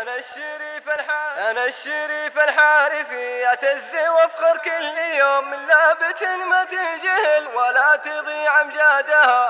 أنا الشريف الحارثي أعتز وأفخر كل يوم من لابة ما تنجهل ولا تضيع أمجادها.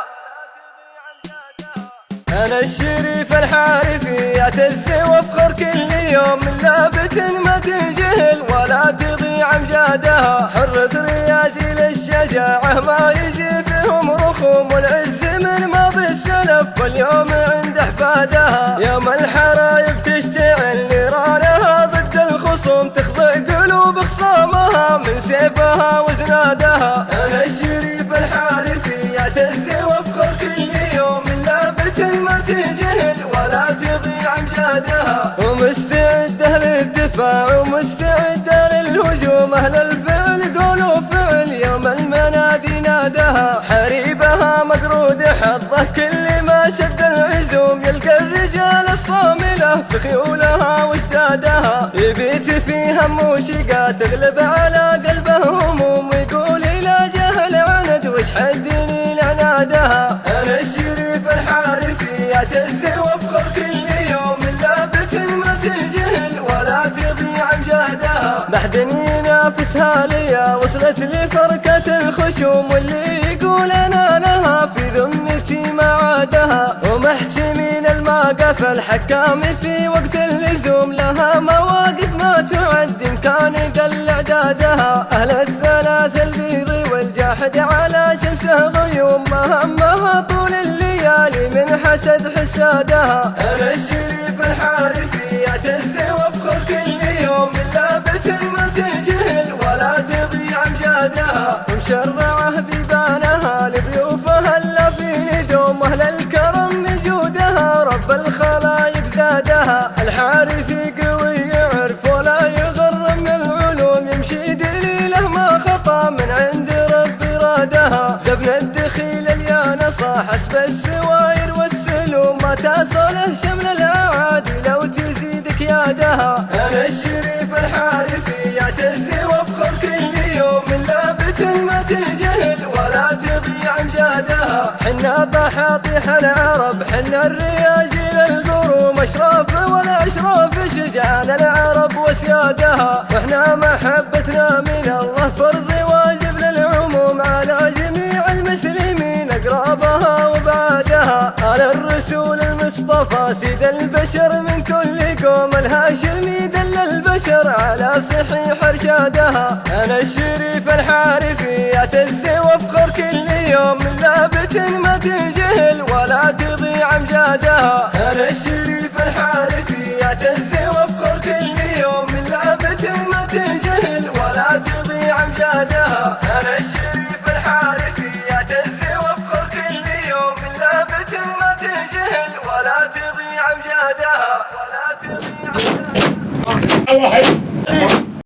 أنا الشريف الحارثي أعتز وأفخر كل يوم من لابة ما تنجهل ولا تضيع أمجادها. حرة رياجي للشجاعة ما يجي فيهم رخوم، والعز من ماضي السلف واليوم عند أحفادها. يوم الحرايب تشتعل نيرانها ضد الخصوم، تخضع قلوب خصامها من سيفها وزنادها. أنا الشريف الحارثي أعتز وأفخر كل يوم من لابة ما تنجهل ولا تضيع أمجادها. ومستعدة للدفاع ومستعدة للهجوم، أهل الفعل قولوا فعل يوم المنادي نادها. حريبها مقرود حظه كل ما شد العزوم، يلقى الرجال الصاملة في خيولها واشدادها. يبيت في هم وشقا تغلب على قلبه هموم، ويقول لا جهل عند وش حدني لعنادها. أنا الشريف الحارثي أعتز وأفخر كل يوم من لابة ما تنجهل ولا تضيع أمجادها. بعد ينافسها ليا وصلت لفركة الخشوم، واللي يقول أنا لها في ذمتي ما عادها. ومحتمين الموقف الحكام في وقت اللزوم، لها مواقف ما تعد إمكان يقل إعدادها. أهل الثلاث البيض والجاحد على شمسه غيوم، مهمها طول الليالي من حسد حسادها. أنا الشريف الحارثي أعتز وأفخر كل يوم من لابة ما تنجهل ولا تضيع أمجادها. ومشرعه بيبانها لضيوفها إلا في ندوم، أهل الكرم من جودها رب الخلايق زادها. الحارثي قوي يعرف ولا يغر من العلوم، يمشي دليله ما خطا من عند رب رادها. زبن الدخيل اليانا صاح حسب السواير والسلوم، ما تصله شمل الأعادي لو تزيد كيادها. أنا الشريف الحارثي أعتز وأفخر كل يوم من لابة ما تنجهل ولا تضيع أمجادها. حنا طحاطيح العرب حنا الرياجيل القروم، أشراف والأشراف شجعان العرب وسيادها. وإحنا محبتنا من الله فرض واجب للعموم على جميع المسلمين أقرابها وبعادها. على الرسول المصطفى سيد البشر من كل قوم، الهاشمي دل البشر على صحيح ارشادها. أنا الشريف الحارثي أعتز وأفخر كل يوم من لابة ما تنجهل ولا تضيع أمجادها. أنا الشريف الحارثي أعتز وأفخر كل يوم من لابة ما تنجهل ولا تضيع أمجادها. أنا الشريف الحارثي أعتز وأفخر كل يوم من لابة ما تنجهل ولا تضيع أمجادها. ولا تضيع أمجادها.